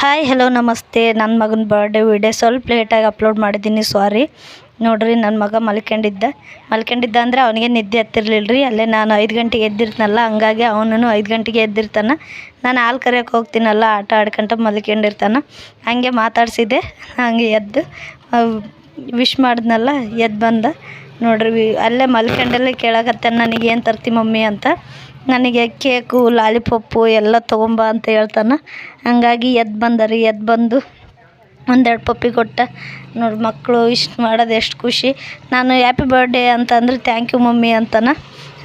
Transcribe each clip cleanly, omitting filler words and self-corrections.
Hi hello ನಮಸ್ತೆ. ನನ್ನ ಮಗನ ಬರ್ಡೇ ವಿಡಿಯೋ ಸ್ವಲ್ಪ ಲೇಟಾಗಿ ಅಪ್ಲೋಡ್ ಮಾಡಿದ್ದೀನಿ, ಸಾರಿ. ನೋಡಿರಿ, ನನ್ನ ಮಗ ಮಲ್ಕೊಂಡಿದ್ದ ಅಂದರೆ ಅವನಿಗೆ ನಿದ್ದೆ ಹತ್ತಿರಲಿಲ್ಲ ರೀ. ಅಲ್ಲೇ ನಾನು 5 ಗಂಟೆಗೆ ಎದ್ದಿರ್ತೀನಲ್ಲ, ಹಂಗಾಗಿ ಅವನು 5 ಗಂಟೆಗೆ ಎದ್ದಿರ್ತಾನೆ. ನಾನು ಹಾಲು ಕರೆಯೋಕೆ ಹೋಗ್ತೀನಲ್ಲ, ಆಟ ಆಡ್ಕೊಂತ ಮಲ್ಕೊಂಡಿರ್ತಾನೆ. ಹಾಗೆ ಮಾತಾಡಿಸಿದೆ, ಹಾಗೆ ಎದ್ದು ವಿಶ್ ಮಾಡಿದ್ನಲ್ಲ, ಎದ್ದು ಬಂದ. ನೋಡ್ರಿ, ಅಲ್ಲೇ ಮಲ್ಕೊಂಡಲ್ಲೇ ಕೇಳಕತ್ತಾನೆ, ನನಗೆ ಏನು ತರ್ತಿ ಮಮ್ಮಿ ಅಂತ. ನನಗೆ ಕೇಕು ಲಾಲಿಪಾಪು ಎಲ್ಲ ತೊಗೊಂಬ ಅಂತ ಹೇಳ್ತಾನೆ. ಹಂಗಾಗಿ ಎದ್ದು ಬಂದು ಒಂದೆರಡು ಪಪ್ಪಿ ಕೊಟ್ಟ. ನೋಡಿ, ಮಕ್ಕಳು ಇಷ್ಟು ಮಾಡೋದು ಎಷ್ಟು ಖುಷಿ. ನಾನು ಹ್ಯಾಪಿ ಬರ್ಡೇ ಅಂತಂದ್ರೆ ಥ್ಯಾಂಕ್ ಯು ಮಮ್ಮಿ ಅಂತಾನೆ.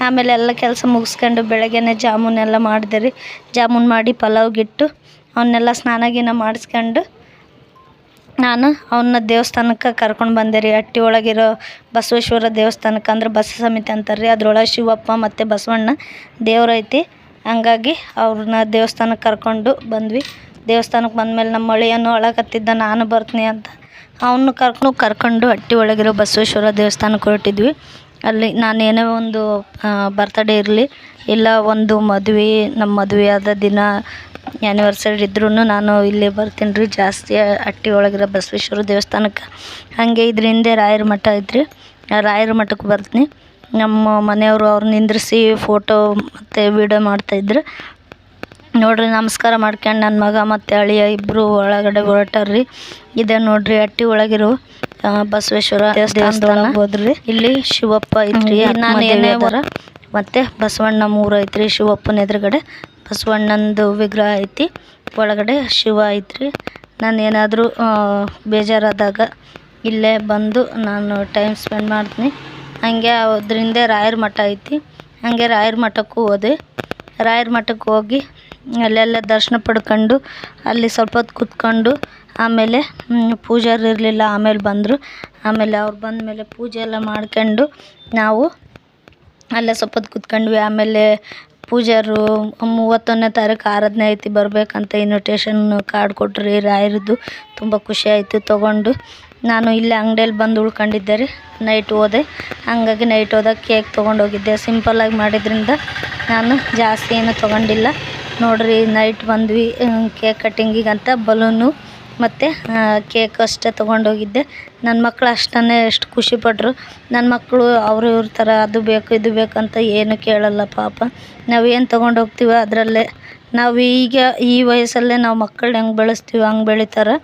ಆಮೇಲೆ ಎಲ್ಲ ಕೆಲಸ ಮುಗಿಸ್ಕೊಂಡು ಬೆಳಗ್ಗೆನೇ ಜಾಮೂನೆಲ್ಲ ಮಾಡಿದೆ ರೀ. ಜಾಮೂನ್ ಮಾಡಿ ಪಲಾವ್ಗಿಟ್ಟು ಅವನ್ನೆಲ್ಲ ಸ್ನಾನ ಮಾಡಿಸ್ಕೊಂಡು ನಾನು ಅವನ್ನ ದೇವಸ್ಥಾನಕ್ಕೆ ಕರ್ಕೊಂಡು ಬಂದೆ ರೀ. ಹಟ್ಟಿ ಒಳಗಿರೋ ಬಸವೇಶ್ವರ ದೇವಸ್ಥಾನಕ್ಕೆ, ಅಂದ್ರೆ ಬಸ ಸಮಿತಿ ಅಂತಾರೆ ರೀ. ಅದ್ರೊಳಗೆ ಶಿವಪ್ಪ ಮತ್ತು ಬಸವಣ್ಣ ದೇವ್ರೈತಿ. ಹಂಗಾಗಿ ಅವ್ರನ್ನ ದೇವಸ್ಥಾನಕ್ಕೆ ಕರ್ಕೊಂಡು ಬಂದ್ವಿ. ದೇವಸ್ಥಾನಕ್ಕೆ ಬಂದಮೇಲೆ ನಮ್ಮ ಅಳಿಯನು ಅಳಕತ್ತಿದ್ದ, ನಾನು ಬರ್ತೀನಿ ಅಂತ. ಅವನು ಕರ್ಕೊಂಡು ಹಟ್ಟಿ ಒಳಗಿರೋ ಬಸವೇಶ್ವರ ದೇವಸ್ಥಾನಕ್ಕೆ ಹೊರಟಿದ್ವಿ. ಅಲ್ಲಿ ನಾನು ಏನೇ ಒಂದು ಬರ್ತಡೇ ಇರಲಿ, ಇಲ್ಲ ಒಂದು ಮದುವೆ, ನಮ್ಮ ಮದುವೆ ಆದ ದಿನ ಆ್ಯನಿವರ್ಸರಿ ಇದ್ರೂ ನಾನು ಇಲ್ಲೇ ಬರ್ತೀನಿ ರೀ. ಜಾಸ್ತಿ ಹಟ್ಟಿ ಒಳಗಿರೋ ಬಸವೇಶ್ವರ ದೇವಸ್ಥಾನಕ್ಕೆ. ಹಾಗೆ ಇದ್ರ ಹಿಂದೆ ರಾಯರ ಮಠ ಐತ್ರಿ, ರಾಯರ ಮಠಕ್ಕೆ ಬರ್ತೀನಿ. ನಮ್ಮ ಮನೆಯವರು ಅವ್ರು ನಿಂದ್ರಿಸಿ ಫೋಟೋ ಮತ್ತು ವೀಡಿಯೋ ಮಾಡ್ತಾಯಿದ್ರು. ನೋಡಿರಿ, ನಮಸ್ಕಾರ ಮಾಡ್ಕೊಂಡು ನನ್ನ ಮಗ ಮತ್ತು ಅಳಿಯ ಇಬ್ಬರು ಒಳಗಡೆ ಹೊರಟಾರ್ರಿ. ಇದೆ ನೋಡ್ರಿ, ಹಟ್ಟಿ ಒಳಗಿರೋ ಬಸವೇಶ್ವರ ದೇವಸ್ಥಾನ ಹೋದ್ರಿ. ಇಲ್ಲಿ ಶಿವಪ್ಪ ಐತ್ರಿ, ನಾನು ಏನೇ ಮತ್ತು ಬಸವಣ್ಣ 3 ಐತ್ರಿ. ಶಿವಪ್ಪನ ಎದುರುಗಡೆ ಬಸವಣ್ಣಂದು ವಿಗ್ರಹ ಐತಿ, ಒಳಗಡೆ ಶಿವ ಐತ್ರಿ. ನಾನು ಏನಾದರೂ ಬೇಜಾರಾದಾಗ ಇಲ್ಲೇ ಬಂದು ನಾನು ಟೈಮ್ ಸ್ಪೆಂಡ್ ಮಾಡ್ತೀನಿ. ಹಾಗೆ ಅದರಿಂದ ರಾಯರ ಮಠ ಐತಿ. ಹಾಗೆ ರಾಯರ ಮಠಕ್ಕೂ ಹೋದೆ. ರಾಯರ ಮಠಕ್ಕೆ ಹೋಗಿ ಅಲ್ಲೆಲ್ಲ ದರ್ಶನ ಪಡ್ಕೊಂಡು ಅಲ್ಲಿ ಸ್ವಲ್ಪ ಹೊತ್ತು ಕೂತ್ಕೊಂಡು, ಆಮೇಲೆ ಪೂಜಾರಿ ಇರಲಿಲ್ಲ, ಆಮೇಲೆ ಬಂದರು. ಆಮೇಲೆ ಅವ್ರು ಬಂದಮೇಲೆ ಪೂಜೆ ಎಲ್ಲ ಮಾಡ್ಕೊಂಡು ನಾವು ಅಲ್ಲೇ ಸ್ವಲ್ಪ ಹೊತ್ತು ಕೂತ್ಕೊಂಡ್ವಿ. ಆಮೇಲೆ ಪೂಜಾರು 31ನೇ ತಾರೀಕು ಆರಾಧನೆ ಐತಿ, ಬರಬೇಕಂತ ಇನ್ವಿಟೇಷನ್ ಕಾರ್ಡ್ ಕೊಟ್ರಿ ರಾಯರದ್ದು. ತುಂಬ ಖುಷಿ ಆಯಿತು ತೊಗೊಂಡು. ನಾನು ಇಲ್ಲೇ ಅಂಗಡಿಯಲ್ಲಿ ಬಂದು ಉಳ್ಕೊಂಡಿದ್ದೆ ರೀ. ನೈಟ್ ಹೋದೆ, ಹಂಗಾಗಿ ನೈಟ್ ಹೋದಾಗ ಕೇಕ್ ತೊಗೊಂಡೋಗಿದ್ದೆ. ಸಿಂಪಲ್ಲಾಗಿ ಮಾಡಿದ್ರಿಂದ ನಾನು ಜಾಸ್ತಿ ಏನು ತೊಗೊಂಡಿಲ್ಲ. ನೋಡಿರಿ, ನೈಟ್ ಬಂದ್ವಿ ಕೇಕ್ ಕಟ್ಟಿಂಗಿಗಂತ ಬಲೂನು ಮತ್ತು ಕೇಕ್ ಅಷ್ಟೇ ತೊಗೊಂಡೋಗಿದ್ದೆ. ನನ್ನ ಮಕ್ಕಳು ಅಷ್ಟೇ ಎಷ್ಟು ಖುಷಿಪಟ್ಟರು. ನನ್ನ ಮಕ್ಕಳು ಅವರು ಇವ್ರ ಥರ ಅದು ಬೇಕು ಇದು ಬೇಕಂತ ಏನು ಕೇಳಲ್ಲ ಪಾಪ. ನಾವೇನು ತೊಗೊಂಡೋಗ್ತೀವೋ ಅದರಲ್ಲೇ ನಾವು ಈ ವಯಸ್ಸಲ್ಲೇ ನಾವು ಮಕ್ಕಳನ್ನ ಹೆಂಗೆ ಬೆಳೆಸ್ತೀವಿ ಹಂಗೆ ಬೆಳಿತಾರೆ.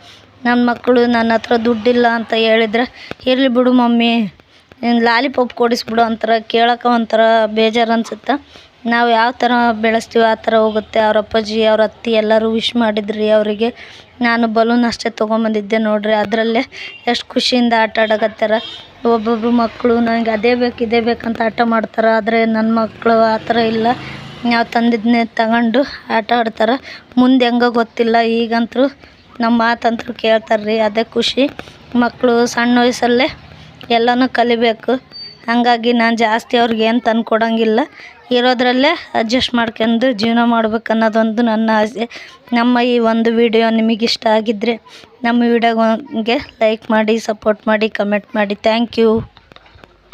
ನನ್ನ ಮಕ್ಕಳು ನನ್ನ ಹತ್ರ ದುಡ್ಡಿಲ್ಲ ಅಂತ ಹೇಳಿದ್ರೆ, ಇರಲಿ ಬಿಡು ಮಮ್ಮಿ, ಲಾಲಿಪಾಪ್ ಕೊಡಿಸ್ಬಿಡು ಅಂತಾರೆ. ಕೇಳೋಕೆ ಒಂಥರ ಬೇಜಾರು ಅನ್ಸುತ್ತೆ. ನಾವು ಯಾವ ಥರ ಬೆಳೆಸ್ತೀವಿ ಆ ಥರ ಹೋಗುತ್ತೆ. ಅವ್ರ ಅಪ್ಪಾಜಿ ಅವ್ರ ಅತ್ತೆ ಎಲ್ಲರೂ ವಿಶ್ ಮಾಡಿದ್ರಿ ಅವರಿಗೆ. ನಾನು ಬಲೂನ್ ಅಷ್ಟೇ ತೊಗೊಂಬಂದಿದ್ದೆ. ನೋಡಿರಿ, ಅದರಲ್ಲೇ ಎಷ್ಟು ಖುಷಿಯಿಂದ ಆಟ ಆಡಕತ್ತಾರ. ಒಬ್ಬೊಬ್ರು ಮಕ್ಕಳು ನನಗೆ ಅದೇ ಬೇಕು ಇದೇ ಬೇಕಂತ ಆಟ ಮಾಡ್ತಾರೆ. ಆದರೆ ನನ್ನ ಮಕ್ಕಳು ಆ ಥರ ಇಲ್ಲ, ನಾವು ತಂದಿದ್ದನ್ನೇ ತಗೊಂಡು ಆಟ ಆಡ್ತಾರೆ. ಮುಂದೆ ಹೆಂಗೋ ಗೊತ್ತಿಲ್ಲ, ಈಗಂತೂ ನಮ್ಮ ಮಾತಂತೂ ಕೇಳ್ತಾರೆ ರೀ. ಅದೇ ಖುಷಿ. ಮಕ್ಕಳು ಸಣ್ಣ ವಯಸ್ಸಲ್ಲೇ ಎಲ್ಲನೂ ಕಲಿಬೇಕು. ಹಾಗಾಗಿ ನಾನು ಜಾಸ್ತಿ ಅವ್ರಿಗೆ ಏನು ತಂದು ಕೊಡೋಂಗಿಲ್ಲ, ಇರೋದ್ರಲ್ಲೇ ಅಡ್ಜಸ್ಟ್ ಮಾಡ್ಕೊಂಡು ಜೀವನ ಮಾಡ್ಬೇಕು ಅನ್ನೋದೊಂದು ನನ್ನ ಆಸೆ. ನಮ್ಮ ಈ ಒಂದು ವಿಡಿಯೋ ನಿಮಗಿಷ್ಟ ಆಗಿದ್ದರೆ ನಮ್ಮ ವಿಡಿಯೋಗೆ ಲೈಕ್ ಮಾಡಿ, ಸಪೋರ್ಟ್ ಮಾಡಿ, ಕಮೆಂಟ್ ಮಾಡಿ. Thank you.